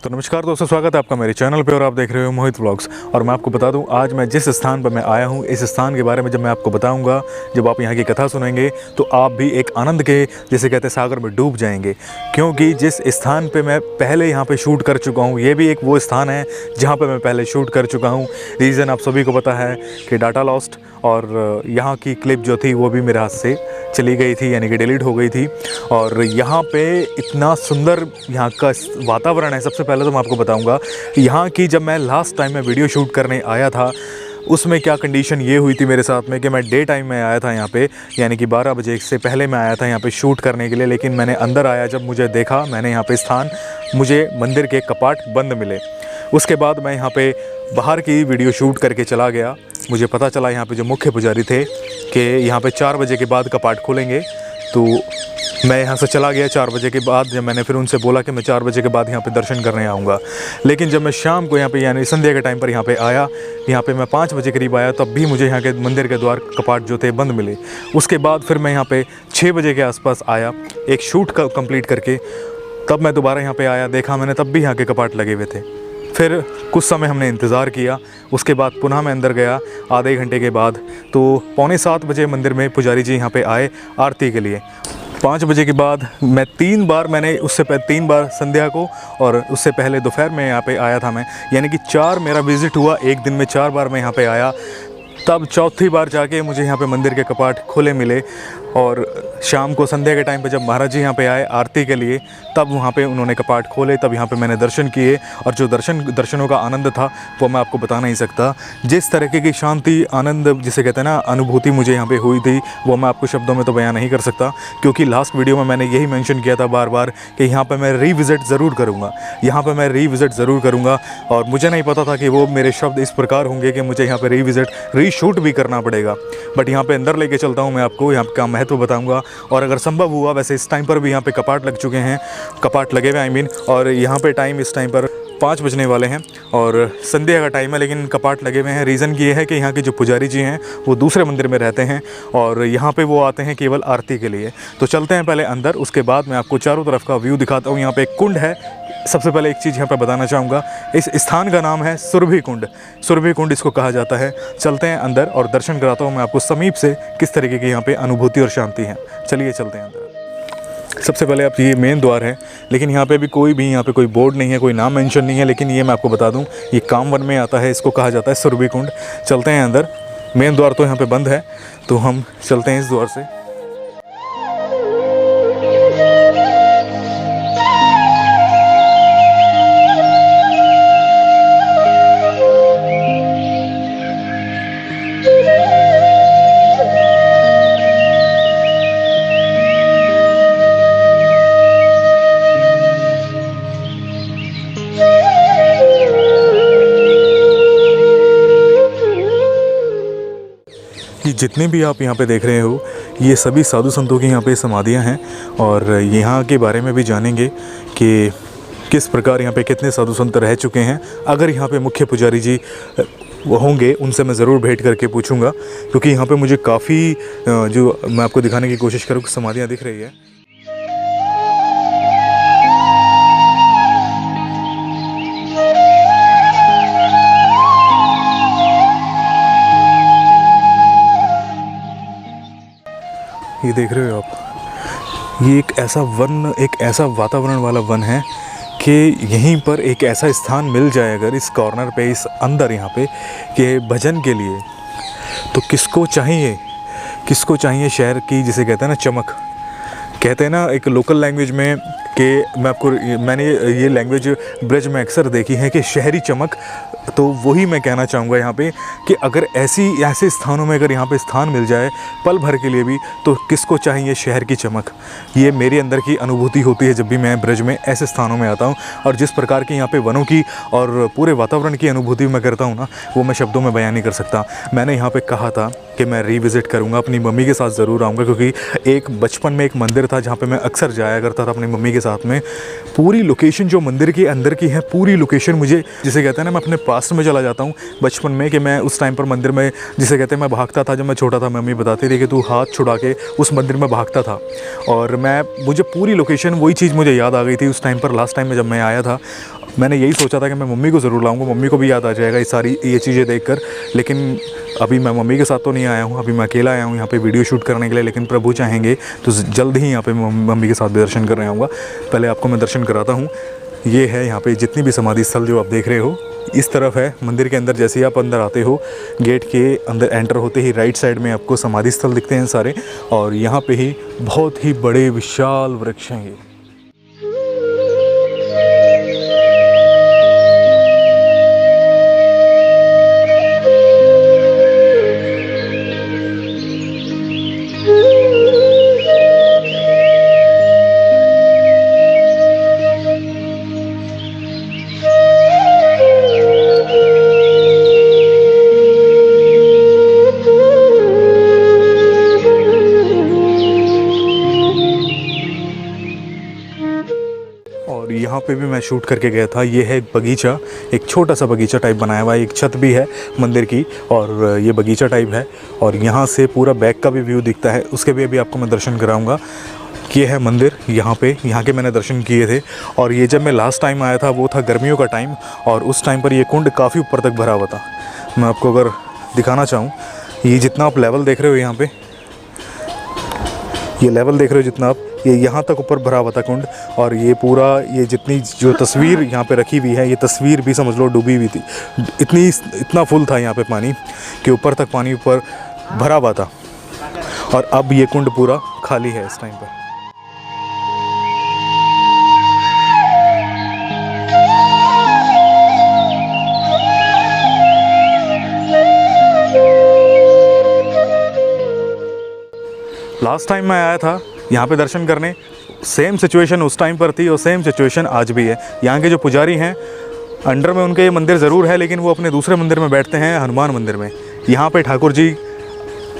तो नमस्कार दोस्तों, स्वागत है आपका मेरे चैनल पे और आप देख रहे हो मोहित व्लॉग्स। और मैं आपको बता दूं, आज मैं जिस स्थान पर मैं आया हूं, इस स्थान के बारे में जब मैं आपको बताऊंगा, जब आप यहां की कथा सुनेंगे तो आप भी एक आनंद के, जिसे कहते हैं, सागर में डूब जाएंगे। क्योंकि जिस स्थान पे मैं पहले यहां पे शूट कर चुका हूं, ये भी एक वो स्थान है जहाँ पर मैं पहले शूट कर चुका हूँ। रीज़न आप सभी को पता है कि डाटा लॉस्ट, और यहाँ की क्लिप जो थी वो भी मेरे हाथ से चली गई थी, यानी कि डिलीट हो गई थी। और यहाँ पे इतना सुंदर यहाँ का वातावरण है। सबसे पहले तो मैं आपको बताऊंगा यहाँ की, जब मैं लास्ट टाइम में वीडियो शूट करने आया था उसमें क्या कंडीशन ये हुई थी मेरे साथ में कि मैं डे टाइम में आया था यहाँ पे, यानी कि 12 बजे से पहले मैं आया था यहाँ पे शूट करने के लिए। लेकिन मैंने अंदर आया, जब मुझे देखा मैंने यहाँ पे स्थान, मुझे मंदिर के कपाट बंद मिले। उसके बाद मैं यहाँ पे बाहर की वीडियो शूट करके चला गया। मुझे पता चला यहाँ पे जो मुख्य पुजारी थे कि यहाँ पे 4 बजे के बाद कपाट खोलेंगे, तो मैं यहाँ से चला गया 4 बजे के बाद। जब मैंने फिर उनसे बोला कि मैं 4 बजे के बाद यहाँ पे दर्शन करने आऊँगा, लेकिन जब मैं शाम को यहाँ पे, यानी संध्या के टाइम पर यहाँ पे आया, यहाँ पे मैं 5 बजे करीब आया, तब भी मुझे यहाँ के मंदिर के द्वार कपाट जो थे बंद मिले। उसके बाद फिर मैं यहाँ पे 6 बजे के आसपास आया एक शूट का कंप्लीट करके, तब मैं दोबारा यहाँ पे आया, देखा मैंने तब भी यहाँ के कपाट लगे हुए थे। फिर कुछ समय हमने इंतज़ार किया, उसके बाद पुनः मैं अंदर गया आधे घंटे के बाद। तो 6:45 बजे मंदिर में पुजारी जी यहाँ पे आए आरती के लिए। 5 बजे के बाद मैं 3 बार, मैंने उससे पहले 3 बार संध्या को, और उससे पहले दोपहर में यहाँ पे आया था मैं, यानी कि 4 मेरा विज़िट हुआ। एक दिन में 4 बार मैं यहाँ पे आया। तब चौथी बार जाके मुझे यहाँ पे मंदिर के कपाट खुले मिले। और शाम को संध्या के टाइम पे जब महाराज जी यहाँ पे आए आरती के लिए, तब वहाँ पे उन्होंने कपाट खोले, तब यहाँ पे मैंने दर्शन किए। और जो दर्शनों का आनंद था वो मैं आपको बता नहीं सकता। जिस तरीके की शांति, आनंद, जिसे कहते हैं ना, अनुभूति मुझे यहाँ पे हुई थी, वो मैं आपको शब्दों में तो बयान नहीं कर सकता। क्योंकि लास्ट वीडियो में मैंने यही मेंशन किया था बार बार कि यहाँ पर मैं रीविज़िट ज़रूर करूँगा, यहाँ पर मैं रीविज़िट ज़रूर करूँगा। और मुझे नहीं पता था कि वो मेरे शब्द इस प्रकार होंगे कि मुझे यहाँ पर रीशूट भी करना पड़ेगा। बट यहाँ पर अंदर लेके चलता हूँ मैं आपको, यहाँ का महत्व बताऊँगा। और अगर संभव हुआ, वैसे इस टाइम पर भी यहाँ पे कपाट लग चुके हैं, कपाट लगे हुए, आई मीन, और यहाँ पे टाइम, इस टाइम पर 5 बजने वाले हैं और संध्या का टाइम है, लेकिन कपाट लगे हुए हैं। रीज़न ये है कि यहाँ के जो पुजारी जी हैं वो दूसरे मंदिर में रहते हैं और यहाँ पे वो आते हैं केवल आरती के लिए। तो चलते हैं पहले अंदर, उसके बाद मैं आपको चारों तरफ का व्यू दिखाता हूँ। यहाँ पे एक कुंड है। सबसे पहले एक चीज़ यहाँ पे बताना चाहूँगा, इस स्थान का नाम है सुरभि कुंड। सुरभि कुंड इसको कहा जाता है। चलते हैं अंदर और दर्शन कराता हूँ मैं आपको समीप से किस तरीके की यहाँ पे अनुभूति और शांति है। चलिए चलते हैं अंदर। सबसे पहले आप, ये मेन द्वार है, लेकिन यहाँ पे भी यहाँ पे कोई बोर्ड नहीं है, कोई नाम मेंशन नहीं है। लेकिन ये मैं आपको बता दूँ, ये कामवन में आता है, इसको कहा जाता है सुरभि कुंड। चलते हैं अंदर। मेन द्वार तो यहाँ पे बंद है, तो हम चलते हैं इस द्वार से। जितने भी आप यहाँ पे देख रहे हो, ये सभी साधु संतों की यहाँ पे समाधियाँ हैं। और यहाँ के बारे में भी जानेंगे कि किस प्रकार यहाँ पे कितने साधु संत रह चुके हैं। अगर यहाँ पे मुख्य पुजारी जी होंगे, उनसे मैं ज़रूर भेंट करके पूछूंगा, क्योंकि यहाँ पे मुझे काफ़ी, जो मैं आपको दिखाने की कोशिश करूँ, समाधियाँ दिख रही है। ये देख रहे हो आप, ये एक ऐसा वन, एक ऐसा वातावरण वाला वन है कि यहीं पर एक ऐसा स्थान मिल जाए अगर इस कॉर्नर पे, इस अंदर यहाँ पे, कि भजन के लिए, तो किसको चाहिए शहर की, जिसे कहते हैं ना, चमक। कहते हैं ना एक लोकल लैंग्वेज में कि मैंने ये लैंग्वेज ब्रज में अक्सर देखी है कि शहरी चमक। तो वही मैं कहना चाहूँगा यहाँ पे कि अगर ऐसे स्थानों में अगर यहाँ पे स्थान मिल जाए पल भर के लिए भी, तो किसको चाहिए शहर की चमक। ये मेरे अंदर की अनुभूति होती है जब भी मैं ब्रज में ऐसे स्थानों में आता हूँ। और जिस प्रकार की यहाँ पे वनों की और पूरे वातावरण की अनुभूति मैं करता हूँ ना, वो मैं शब्दों में बयान नहीं कर सकता। मैंने यहाँ पे कहा था कि मैं रीविज़िट करूँगा, अपनी मम्मी के साथ ज़रूर आऊँगा, क्योंकि एक बचपन में एक मंदिर था जहाँ पे मैं अक्सर जाया करता था अपनी मम्मी के साथ में। पूरी लोकेशन जो मंदिर के अंदर की है, पूरी लोकेशन मुझे, जिसे कहते हैं ना, मैं अपने पास्ट में चला जाता हूँ बचपन में, कि मैं उस टाइम पर मंदिर में, जिसे कहते हैं, मैं भागता था। जब मैं छोटा था मम्मी बताती थी कि तू हाथ छुड़ा के उस मंदिर में भागता था। और मुझे पूरी लोकेशन, वही चीज़ मुझे याद आ गई थी उस टाइम पर, लास्ट टाइम में जब मैं आया था। मैंने यही सोचा था कि मैं मम्मी को ज़रूर लाऊंगा, मम्मी को भी याद आ जाएगा ये चीज़ें देखकर। लेकिन अभी मैं मम्मी के साथ तो नहीं आया हूँ, अभी मैं अकेला आया हूँ यहाँ पे वीडियो शूट करने के लिए। लेकिन प्रभु चाहेंगे तो जल्द ही यहाँ पे मम्मी के साथ भी दर्शन करने आऊँगा। पहले आपको मैं दर्शन कराता हूँ। ये है यहाँ पे जितनी भी समाधि स्थल जो आप देख रहे हो, इस तरफ है मंदिर के अंदर। जैसे ही आप अंदर आते हो, गेट के अंदर एंटर होते ही राइट साइड में आपको समाधि स्थल दिखते हैं सारे। और यहाँ पे ही बहुत ही बड़े विशाल वृक्ष हैं ये। और यहाँ पे भी मैं शूट करके गया था। ये है एक बगीचा, एक छोटा सा बगीचा टाइप बनाया हुआ है। एक छत भी है मंदिर की और ये बगीचा टाइप है। और यहाँ से पूरा बैक का भी व्यू दिखता है, उसके भी अभी आपको मैं दर्शन कराऊंगा। ये है मंदिर, यहाँ के मैंने दर्शन किए थे। और ये जब मैं लास्ट टाइम आया था वो था गर्मियों का टाइम, और उस टाइम पर ये कुंड काफ़ी ऊपर तक भरा हुआ था। मैं आपको अगर दिखाना चाहूँ, ये जितना आप लेवल देख रहे हो यहाँ पे, ये लेवल देख रहे हो जितना आप, ये यहाँ तक ऊपर भरा हुआ था कुंड। और ये पूरा, ये जितनी जो तस्वीर यहाँ पे रखी हुई है, ये तस्वीर भी समझ लो डूबी हुई थी। इतना फुल था यहाँ पे पानी कि ऊपर तक पानी ऊपर भरा हुआ था। और अब ये कुंड पूरा खाली है इस टाइम पर। लास्ट टाइम मैं आया था यहाँ पे दर्शन करने, सेम सिचुएशन उस टाइम पर थी और सेम सिचुएशन आज भी है। यहाँ के जो पुजारी हैं, अंडर में उनके ये मंदिर ज़रूर है, लेकिन वो अपने दूसरे मंदिर में बैठते हैं, हनुमान मंदिर में। यहाँ पे ठाकुर जी,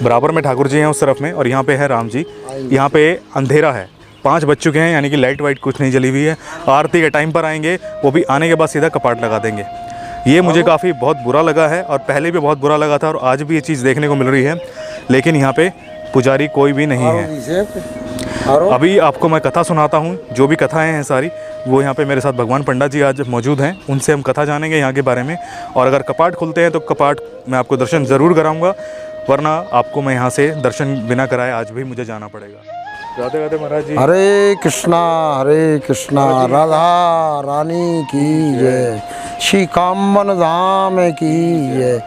बराबर में ठाकुर जी हैं उस तरफ में, और यहाँ पे है राम जी। यहाँ पे अंधेरा है, 5 बज चुके हैं, यानी कि लाइट वाइट कुछ नहीं जली हुई है। आरती के टाइम पर आएंगे, वो भी आने के बाद सीधा कपाट लगा देंगे। ये मुझे काफ़ी बहुत बुरा लगा है, और पहले भी बहुत बुरा लगा था, और आज भी ये चीज़ देखने को मिल रही है। लेकिन यहाँ पे पुजारी कोई भी नहीं है। अभी आपको मैं कथा सुनाता हूँ, जो भी कथाएं हैं सारी, वो यहाँ पे मेरे साथ भगवान पंडा जी आज मौजूद हैं, उनसे हम कथा जानेंगे यहाँ के बारे में। और अगर कपाट खुलते हैं तो कपाट मैं आपको दर्शन ज़रूर कराऊंगा, वरना आपको मैं यहाँ से दर्शन बिना कराए आज भी मुझे जाना पड़ेगा। राधे राधे महाराज जी। हरे कृष्णा राधा रानी की जय, श्री कामवन धाम की जय।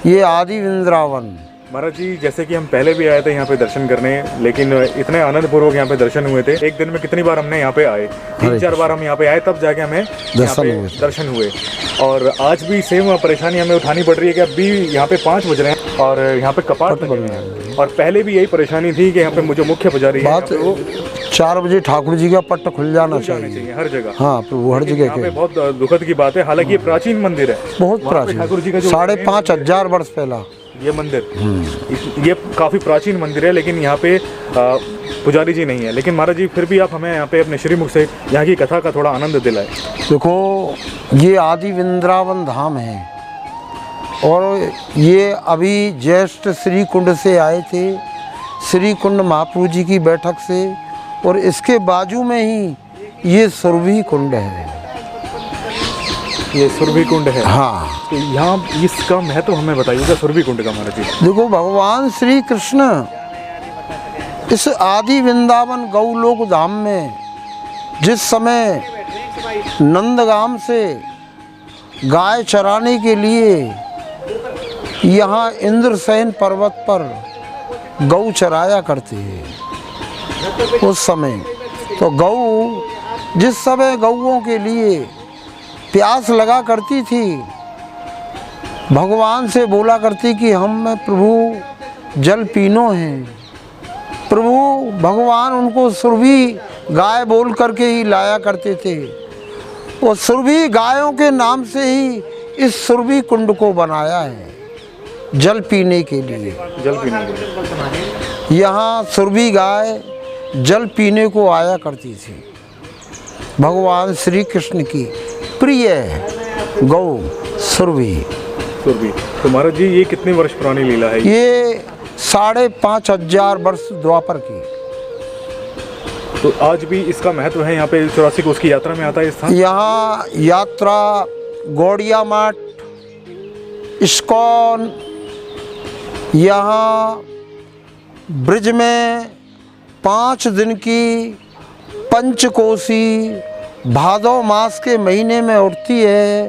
ये आदि वृंदावन। महाराज जी, जैसे कि हम पहले भी आए थे यहाँ पे दर्शन करने, लेकिन इतने आनंद पूर्वक यहाँ पे दर्शन हुए थे। एक दिन में कितनी बार हमने यहाँ पे आए, 3-4 बार हम यहाँ पे आए, तब जाके हमें दर्शन हुए। और आज भी सेम परेशानी हमें उठानी पड़ रही है कि अभी यहाँ पे 5 बज रहे हैं और यहाँ पे कपाट लगे हुए हैं। और पहले भी यही परेशानी थी कि यहाँ पे मुझे मुख्य पुजारी है, 4 बजे ठाकुर जी का पट्ट खुल जाना चाहिए हर जगह। हाँ, प्रभु हर जगह यहाँ पे बहुत दुखद की बात है। हालांकि ये प्राचीन मंदिर है, बहुत प्राचीन, ठाकुर जी का 5,500 वर्ष पहला ये मंदिर, ये काफ़ी प्राचीन मंदिर है, लेकिन यहाँ पे पुजारी जी नहीं है। लेकिन महाराज जी, फिर भी आप हमें यहाँ पे अपने श्रीमुख से यहाँ की कथा का थोड़ा आनंद दिलाए। देखो, ये आदि वृंदावन धाम है, और ये अभी जस्ट श्री कुंड से आए थे, श्री कुंड महाप्रभु जी की बैठक से। और इसके बाजू में ही ये सुरभि कुंड है। ये सुरभि कुंड है? हाँ। तो यहाँ इसका महत्व हमें बताइएगा, सुरभि कुंड का महाराज जी। देखो, भगवान श्री कृष्ण इस आदि वृंदावन गौलोक धाम में जिस समय नंदगाम से गाय चराने के लिए यहाँ इंद्रसेन पर्वत पर गौ चराया करते हैं, उस समय तो गौ जिस समय गौओं के लिए प्यास लगा करती थी, भगवान से बोला करती कि हम प्रभु जल पीनो हैं। प्रभु भगवान उनको सुरभि गाय बोल करके ही लाया करते थे। और सुरभि गायों के नाम से ही इस सुरभि कुंड को बनाया है, जल पीने के लिए। जल पीने के लिए यहाँ सुरभि गाय जल पीने को आया करती थी। भगवान श्री कृष्ण की प्रिय गौ सुरभि। तो महाराज जी, ये कितने वर्ष पुरानी लीला है? ये 5,500 वर्ष द्वापर की। तो आज भी इसका महत्व है, यहाँ पे 84 कोस की यात्रा में आता है स्थान। यहाँ यात्रा गौड़िया मठ, इस्कॉन, यहाँ ब्रिज में 5 दिन की पंचकोसी भादव मास के महीने में उठती है।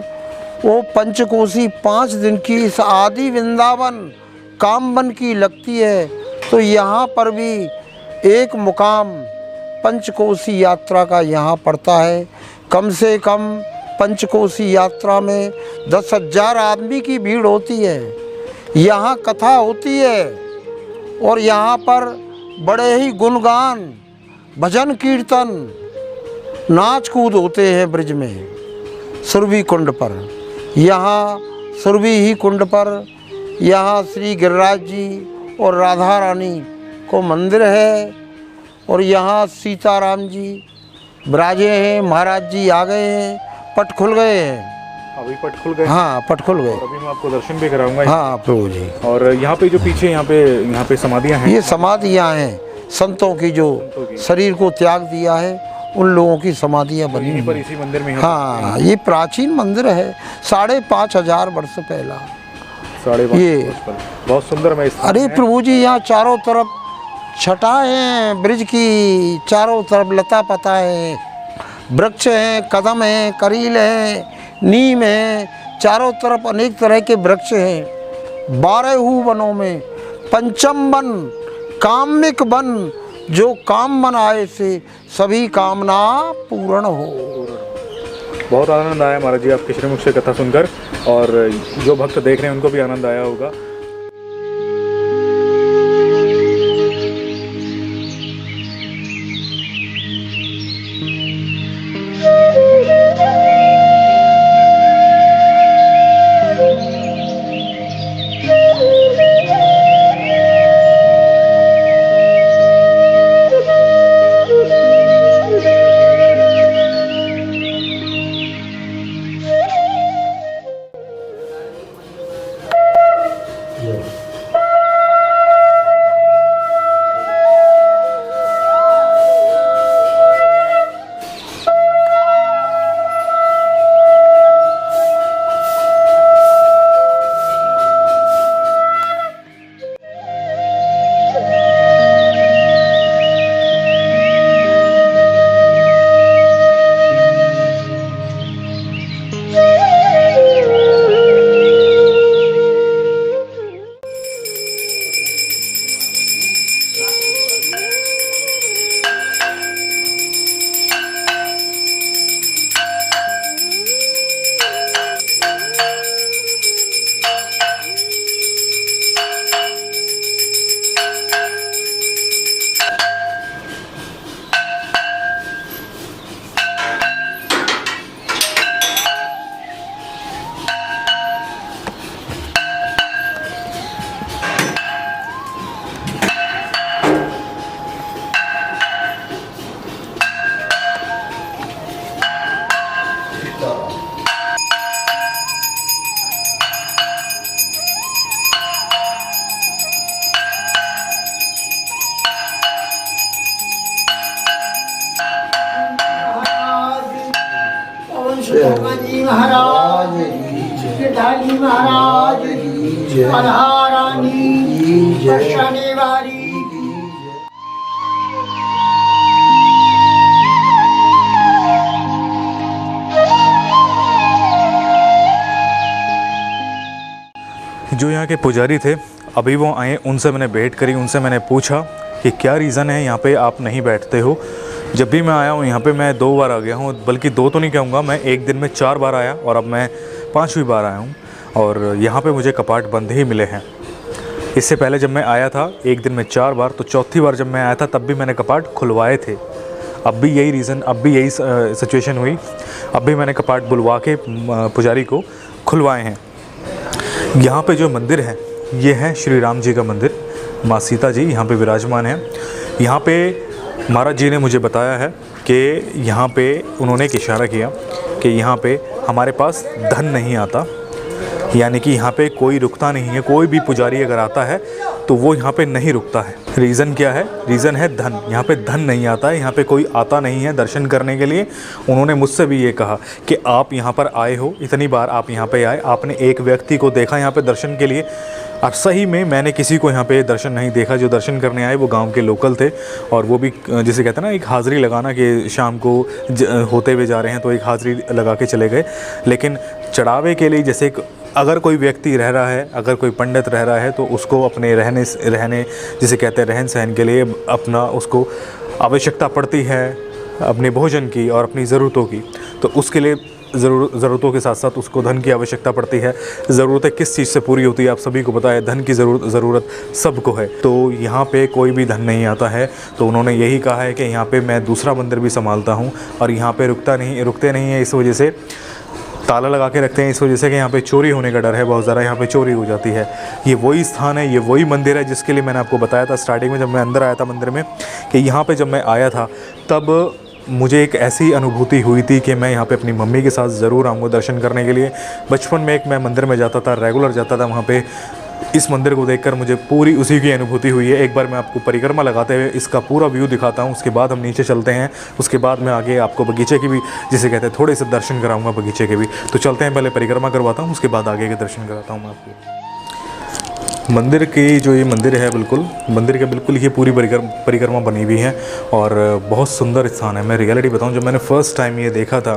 वो पंचकोसी 5 दिन की इस आदि वृंदावन कामवन की लगती है। तो यहाँ पर भी एक मुकाम पंचकोसी यात्रा का यहाँ पड़ता है। कम से कम पंचकोसी यात्रा में 10,000 आदमी की भीड़ होती है। यहाँ कथा होती है और यहाँ पर बड़े ही गुणगान, भजन कीर्तन, नाच कूद होते हैं ब्रिज में सुरभि कुंड पर। यहाँ सुरभि ही कुंड पर यहाँ श्री गिरिराज जी और राधा रानी को मंदिर है और यहाँ सीताराम जी विराजे हैं। महाराज जी आ गए हैं, पट खुल गए हैं। अभी पट खुल गए। हाँ, पट खुल गए। अभी मैं आपको दर्शन भी कराऊंगा। हाँ प्रभु जी। और यहाँ पे जो पीछे यहाँ पे समाधियाँ हैं, ये समाधियाँ हैं संतों की जो शरीर को त्याग दिया है, उन लोगों की समाधियाँ बनी यहीं हैं। पर इसी मंदिर में। हाँ, ये प्राचीन मंदिर है, 5,500 वर्ष पहला। 5.5 ये बहुत सुंदर में स्थान अरे है। प्रभु जी, यहाँ चारों तरफ छटाएं हैं ब्रिज की, चारों तरफ लता पता है, वृक्ष हैं, कदम हैं, करील हैं, नीम है, चारों तरफ अनेक तरह के वृक्ष हैं। 12 वनों में पंचम वन कामिक वन, जो काम मन आए से सभी कामना पूर्ण हो। बहुत आनंद आया महाराज जी आपके श्रीमुख से कथा सुनकर, और जो भक्त देख रहे हैं उनको भी आनंद आया होगा। जी महाराज, गिरधारी महाराज, पधारानी शनिवारी। जो यहाँ के पुजारी थे, अभी वो आए, उनसे मैंने भेंट करी, उनसे मैंने पूछा कि क्या रीज़न है यहाँ पे आप नहीं बैठते हो। जब भी मैं आया हूँ यहाँ पे, मैं 2 बार आ गया हूँ, बल्कि 2 तो नहीं कहूँगा, मैं एक दिन में 4 बार आया और अब मैं 5वीं बार आया हूँ, और यहाँ पे मुझे कपाट बंद ही मिले हैं। इससे पहले जब मैं आया था एक दिन में 4 बार, तो चौथी बार जब मैं आया था तब भी मैंने कपाट खुलवाए थे। अब भी यही रीज़न, अब भी यही सिचुएशन हुई, अब भी मैंने कपाट बुलवा के पुजारी को खुलवाए हैं। यहाँ पे जो मंदिर है, ये है श्री राम जी का मंदिर। माँ सीता जी यहाँ पे विराजमान हैं। यहाँ पे महाराज जी ने मुझे बताया है कि यहाँ पे उन्होंने एक इशारा किया कि यहाँ पे हमारे पास धन नहीं आता, यानी कि यहाँ पे कोई रुकता नहीं है। कोई भी पुजारी अगर आता है तो वो यहाँ पे नहीं रुकता है। रीज़न क्या है? रीज़न है धन। यहाँ पे धन नहीं आता है, यहाँ पे कोई आता नहीं है दर्शन करने के लिए। उन्होंने मुझसे भी ये कहा कि आप यहाँ पर आए हो, इतनी बार आप यहाँ पे आए, आपने एक व्यक्ति को देखा यहाँ पे दर्शन के लिए? अब सही में मैंने किसी को यहाँ पे दर्शन नहीं देखा। जो दर्शन करने आए वो गांव के लोकल थे, और वो भी जिसे कहते हैं ना, एक हाज़िरी लगाना कि शाम को होते हुए जा रहे हैं तो एक हाज़िरी लगा के चले गए। लेकिन चढ़ावे के लिए, जैसे अगर कोई व्यक्ति रह रहा है, अगर कोई पंडित रह रहा है, तो उसको अपने रहने जिसे कहते हैं रहन सहन के लिए अपना उसको आवश्यकता पड़ती है अपने भोजन की और अपनी ज़रूरतों की। तो उसके लिए ज़रूरतों के साथ साथ उसको धन की आवश्यकता पड़ती है। ज़रूरतें किस चीज़ से पूरी होती है आप सभी को पता है, धन की ज़रूरत सबको है। तो यहाँ पे कोई भी धन नहीं आता है। तो उन्होंने यही कहा है कि यहाँ पे मैं दूसरा मंदिर भी संभालता हूँ, और यहाँ पे रुकते नहीं हैं। इस वजह से ताला लगा के रखते हैं, इस वजह से कि यहाँ पे चोरी होने का डर है, बहुत ज़्यादा यहाँ पे चोरी हो जाती है। ये वही स्थान है, ये वही मंदिर है जिसके लिए मैंने आपको बताया था स्टार्टिंग में जब मैं अंदर आया था मंदिर में, कि यहाँ पे जब मैं आया था तब मुझे एक ऐसी अनुभूति हुई थी कि मैं यहाँ पे अपनी मम्मी के साथ ज़रूर आऊँगा दर्शन करने के लिए। बचपन में मैं मंदिर में जाता था, रेगुलर जाता था वहाँ पे। इस मंदिर को देखकर मुझे पूरी उसी की अनुभूति हुई है। एक बार मैं आपको परिक्रमा लगाते हुए इसका पूरा व्यू दिखाता हूँ, उसके बाद हम नीचे चलते हैं। उसके बाद मैं आगे आपको बगीचे की भी, जिसे कहते हैं, थोड़े से दर्शन कराऊंगा बगीचे के भी। तो चलते हैं, पहले परिक्रमा करवाता हूँ, उसके बाद आगे के दर्शन कराता हूँ मैं आपको। मंदिर की जो ये मंदिर है, बिल्कुल मंदिर के बिल्कुल ये पूरी परिक्रमा बनी हुई है, और बहुत सुंदर स्थान है। मैं रियलिटी बताऊं, जब मैंने फ़र्स्ट टाइम ये देखा था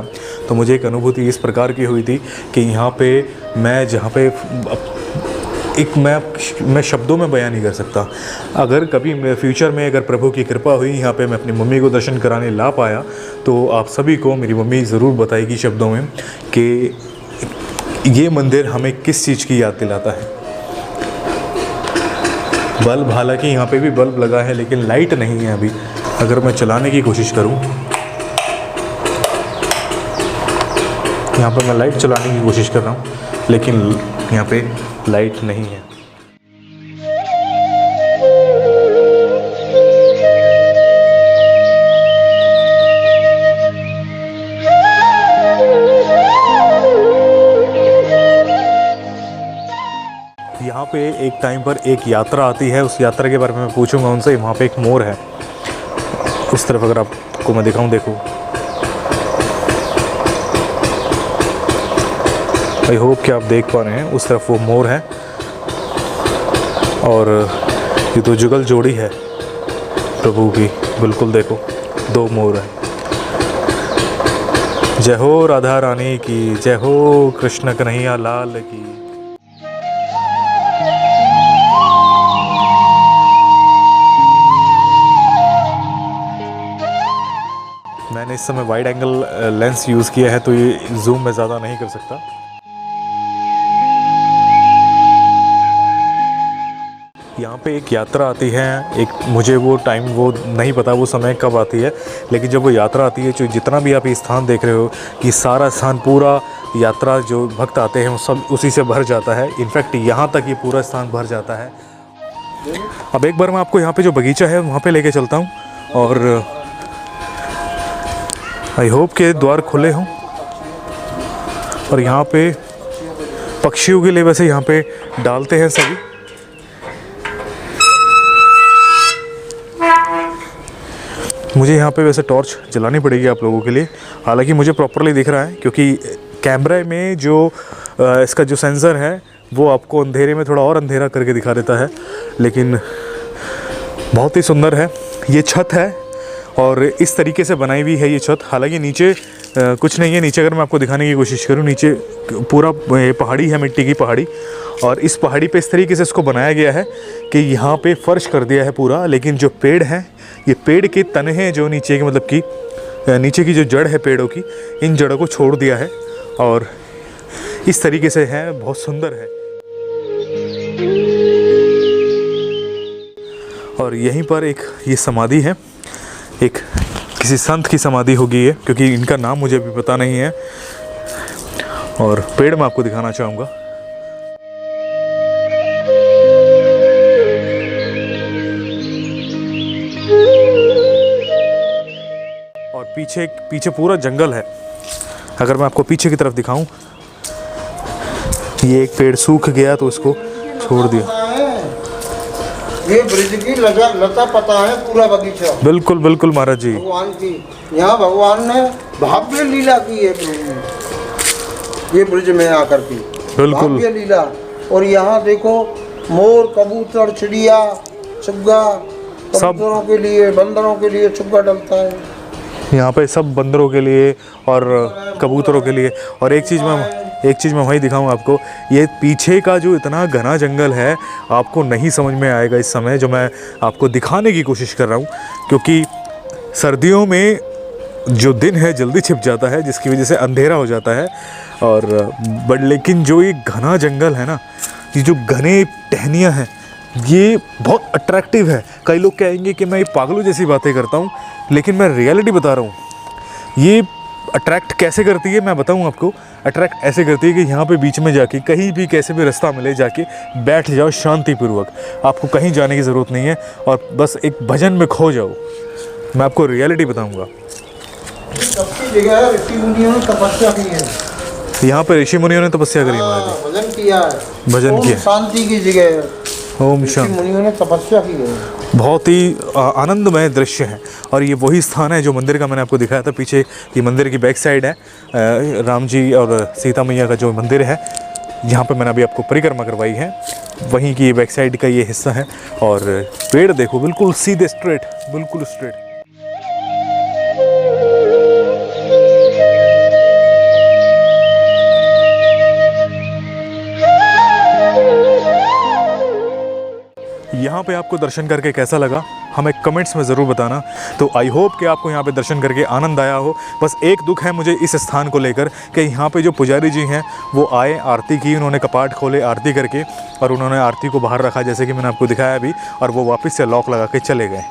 तो मुझे एक अनुभूति इस प्रकार की हुई थी कि यहाँ पे मैं जहाँ पे मैं शब्दों में बयान नहीं कर सकता। अगर कभी फ्यूचर में अगर प्रभु की कृपा हुई यहाँ पे मैं अपनी मम्मी को दर्शन कराने ला पाया, तो आप सभी को मेरी मम्मी ज़रूर बताएगी शब्दों में कि ये मंदिर हमें किस चीज़ की याद दिलाता है। बल्ब, हालांकि यहाँ पे भी बल्ब लगा है लेकिन लाइट नहीं है अभी। अगर मैं चलाने की कोशिश करूँ, यहाँ पर मैं लाइट चलाने की कोशिश कर रहा हूँ, लेकिन यहाँ पे लाइट नहीं है। यहाँ पे एक टाइम पर एक यात्रा आती है, उस यात्रा के बारे में मैं पूछूंगा उनसे। वहाँ पे एक मोर है, उस तरफ अगर आपको मैं दिखाऊं, देखो, आई होप कि आप देख पा रहे हैं, उस तरफ वो मोर है। और ये तो जुगल जोड़ी है प्रभु की, बिल्कुल देखो, दो मोर है। जय हो राधा रानी की, जय हो कृष्ण कन्हैया लाल की। मैंने इस समय वाइड एंगल लेंस यूज़ किया है, तो ये जूम में ज़्यादा नहीं कर सकता। यहाँ पे एक यात्रा आती है, एक मुझे वो टाइम वो नहीं पता वो समय कब आती है, लेकिन जब वो यात्रा आती है, जो जितना भी आप ये स्थान देख रहे हो, ये सारा स्थान पूरा यात्रा जो भक्त आते हैं वो सब उसी से भर जाता है। इनफैक्ट यहाँ तक ये पूरा स्थान भर जाता है। अब एक बार मैं आपको यहाँ पे जो बगीचा है वहाँ पे लेके चलता हूँ, और आई होप के द्वार खुले हों। और यहाँ पे पक्षियों के लिए वैसे यहाँ पे डालते हैं सभी। मुझे यहाँ पे वैसे टॉर्च जलानी पड़ेगी आप लोगों के लिए, हालांकि मुझे प्रॉपरली दिख रहा है क्योंकि कैमरे में जो इसका जो सेंसर है वो आपको अंधेरे में थोड़ा और अंधेरा करके दिखा देता है। लेकिन बहुत ही सुंदर है। ये छत है और इस तरीके से बनाई हुई है ये छत। हालांकि नीचे कुछ नहीं है। नीचे अगर मैं आपको दिखाने की कोशिश करूँ, नीचे पूरा पहाड़ी है, मिट्टी की पहाड़ी, और इस पहाड़ी पे इस तरीके से इसको बनाया गया है कि यहाँ पे फर्श कर दिया है पूरा। लेकिन जो पेड़ हैं, ये पेड़ के तने हैं जो नीचे के, मतलब कि नीचे की जो जड़ है पेड़ों की, इन जड़ों को छोड़ दिया है और इस तरीके से है। बहुत सुंदर है। और यहीं पर एक ये समाधि है, एक किसी संत की समाधि होगी ये, क्योंकि इनका नाम मुझे भी पता नहीं है। और पेड़ मैं आपको दिखाना चाहूँगा। और पीछे पूरा जंगल है। अगर मैं आपको पीछे की तरफ दिखाऊं, ये एक पेड़ सूख गया तो इसको छोड़ दिया। ये ब्रिज की लता पता है पूरा बगीचा बिल्कुल बिल्कुल महाराज जी। भगवान की। यहाँ भगवान ने भव्य लीला की है प्रभु ने, ये ब्रिज में आकर के बिल्कुल। भव्य लीला। और यहाँ देखो मोर, कबूतर, चिड़िया, चुग्गा, कबूतरों के लिए, बंदरों के लिए चुग्गा डलता है यहाँ पे, सब बंदरों के लिए और कबूतरों के लिए। और एक चीज़ मैं वही दिखाऊँ आपको, ये पीछे का जो इतना घना जंगल है आपको नहीं समझ में आएगा इस समय, जो मैं आपको दिखाने की कोशिश कर रहा हूँ, क्योंकि सर्दियों में जो दिन है जल्दी छिप जाता है, जिसकी वजह से अंधेरा हो जाता है। और बट लेकिन जो ये घना जंगल है ना, ये जो घने टहनियाँ हैं, ये बहुत अट्रैक्टिव है। कई लोग कहेंगे कि मैं ये पागलों जैसी बातें करता हूँ, लेकिन मैं रियलिटी बता रहा हूँ। ये अट्रैक्ट कैसे करती है मैं बताऊँ आपको। अट्रैक्ट ऐसे करती है कि यहाँ पे बीच में जाके कहीं भी कैसे भी रास्ता मिले, जाके बैठ जाओ शांतिपूर्वक, आपको कहीं जाने की ज़रूरत नहीं है, और बस एक भजन में खो जाओ। मैं आपको रियलिटी बताऊँगा। सबकी जगह ऋषि मुनियों ने तपस्या की है, यहाँ पे ऋषि मुनियों ने तपस्या करी महाराज जी, भजन किया है, भजन ओम किया। शांति की जगह है, ओम ऋषि शांति। मुनियों ने तपस्या की है। बहुत ही आनंदमय दृश्य है। और ये वही स्थान है जो मंदिर का मैंने आपको दिखाया था पीछे। ये मंदिर की बैक साइड है, राम जी और सीता मैया का जो मंदिर है, जहाँ पे मैंने अभी आपको परिक्रमा करवाई है, वहीं की बैक साइड का ये हिस्सा है। और पेड़ देखो, बिल्कुल सीधे स्ट्रेट, बिल्कुल स्ट्रेट। यहाँ पे आपको दर्शन करके कैसा लगा हमें कमेंट्स में ज़रूर बताना। तो आई होप कि आपको यहाँ पे दर्शन करके आनंद आया हो। बस एक दुख है मुझे इस स्थान को लेकर कि यहाँ पे जो पुजारी जी हैं वो आए, आरती की, उन्होंने कपाट खोले आरती करके, और उन्होंने आरती को बाहर रखा जैसे कि मैंने आपको दिखाया अभी, और वो वापस से लॉक लगा के चले गए।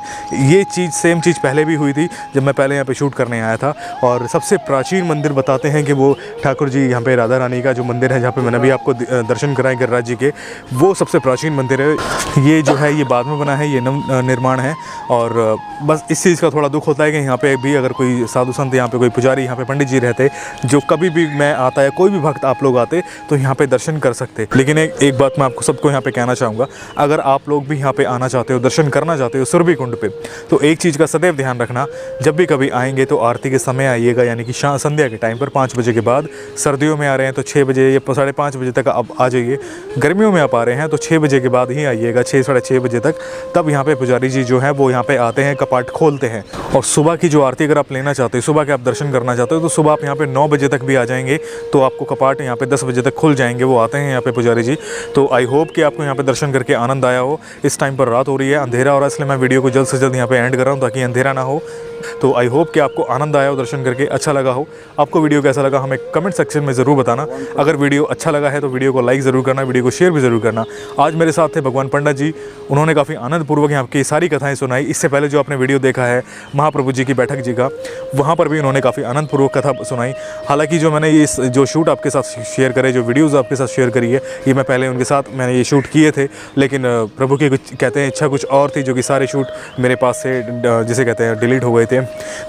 ये चीज़ सेम चीज़ पहले भी हुई थी जब मैं पहले यहाँ पर शूट करने आया था। और सबसे प्राचीन मंदिर बताते हैं कि वो ठाकुर जी यहाँ पर राधा रानी का जो मंदिर है, जहाँ पर मैंने अभी आपको दर्शन कराए गिरिराज जी के, वो सबसे प्राचीन मंदिर है। ये जो है ये बाद में बना है, ये नव निर्माण है। और बस इस चीज़ का थोड़ा दुख होता है कि यहाँ पे भी अगर कोई साधु संत, यहाँ पे कोई पुजारी, यहाँ पे पंडित जी रहते, जो कभी भी मैं आता या कोई भी भक्त आप लोग आते तो यहाँ पे दर्शन कर सकते। लेकिन एक बात मैं आपको सबको यहाँ पे कहना चाहूँगा, अगर आप लोग भी यहाँ पे आना चाहते हो, दर्शन करना चाहते हो सुरभि कुंड पे, तो एक चीज़ का सदैव ध्यान रखना, जब भी कभी आएंगे तो आरती के समय आइएगा, यानी कि संध्या के टाइम पर 5 बजे के बाद। सर्दियों में आ रहे हैं तो 6 बजे या 5:30 बजे तक आप आ जाइए। गर्मियों में आप आ रहे हैं तो 6 बजे के बाद ही आइएगा, 6 साढ़े 6 बजे तक। तब यहाँ पे पुजारी जी जो है वो यहाँ पे आते हैं, कपाट खोलते हैं। और सुबह की जो आरती अगर आप लेना चाहते हो, सुबह के आप दर्शन करना चाहते हो, तो सुबह आप यहाँ पे 9 बजे तक भी आ जाएंगे तो आपको कपाट यहाँ पे 10 बजे तक खुल जाएंगे। वो आते हैं यहाँ पे पुजारी जी। तो आई होप कि आपको यहाँ पे दर्शन करके आनंद आया हो। इस टाइम पर रात हो रही है, अंधेरा हो रहा है, इसलिए मैं वीडियो को जल्द से जल्द यहाँ पे एंड कर रहा हूँ ताकि अंधेरा ना हो। तो आई होप कि आपको आनंद आया हो, दर्शन करके अच्छा लगा हो। आपको वीडियो कैसा लगा हमें कमेंट सेक्शन में ज़रूर बताना। अगर वीडियो अच्छा लगा है तो वीडियो को लाइक ज़रूर करना, वीडियो को शेयर भी ज़रूर करना। आज मेरे साथ थे भगवान पंडित जी, उन्होंने काफ़ी आनंदपूर्वक यहाँ की सारी कथाएं सुनाई। इससे पहले जो आपने वीडियो देखा है महाप्रभु जी की बैठक जी का, वहाँ पर भी उन्होंने काफ़ी आनंदपूर्वक कथा सुनाई। हालांकि जो मैंने ये जो शूट आपके साथ शेयर करे, जो वीडियोज़ आपके साथ शेयर करी है, ये मैं पहले उनके साथ मैंने ये शूट किए थे, लेकिन प्रभु की कुछ कहते हैं इच्छा कुछ और थी, जो कि सारे शूट मेरे पास से जिसे कहते हैं डिलीट हो गए थे।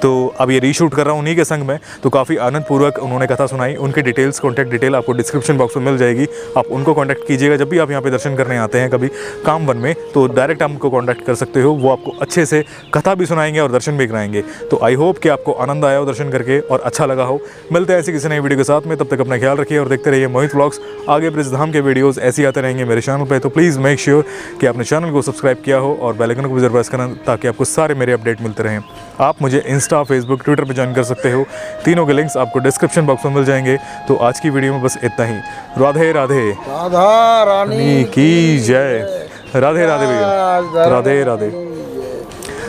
तो अब ये रीशूट कर रहा हूँ उन्हीं के संग में। तो काफ़ी आनंदपूर्वक उन्होंने कथा सुनाई। उनके डिटेल्स, कॉन्टैक्ट डिटेल आपको डिस्क्रिप्शन बॉक्स में मिल जाएगी। आप उनको कॉन्टैक्ट कीजिएगा जब भी आप यहाँ पे दर्शन करने आते हैं कभी काम वन में, तो डायरेक्ट आप उनको कॉन्टैक्ट कर सकते हो। वो आपको अच्छे से कथा भी सुनाएंगे और दर्शन भी कराएंगे। तो आई होप कि आपको आनंद आया हो दर्शन करके और अच्छा लगा हो। मिलते हैं ऐसी किसी नई वीडियो के साथ में, तब तक अपना ख्याल रखिए और देखते रहिए मोहित व्लॉग्स। आगे ब्रजधाम के वीडियोज़ ऐसे आते रहेंगे मेरे चैनल पर। तो प्लीज़ मेक श्योर कि आपने चैनल को सब्सक्राइब किया हो और बेल आइकन को भी जरूर प्रेस करना, ताकि आपको सारे मेरे अपडेट मिलते रहें। आप मुझे इंस्टा, फेसबुक, ट्विटर पर ज्वाइन कर सकते हो। तीनों के लिंक्स आपको डिस्क्रिप्शन बॉक्स में मिल जाएंगे। तो आज की वीडियो में बस इतना ही। राधे राधे, राधा रानी की जय। राधे राधे भैया, राधे राधे,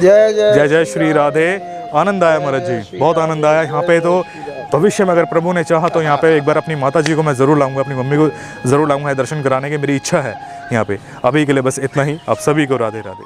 जय जय जय जय श्री राधे। आनंद आया महाराज जी, बहुत आनंद आया यहाँ पे। तो भविष्य में अगर प्रभु ने चाहा तो यहाँ पे एक बार अपनी माता जी को मैं ज़रूर लाऊंगा, अपनी मम्मी को ज़रूर लाऊंगा दर्शन कराने की, मेरी इच्छा है यहाँ पे। अभी के लिए बस इतना ही। आप सभी को राधे राधे।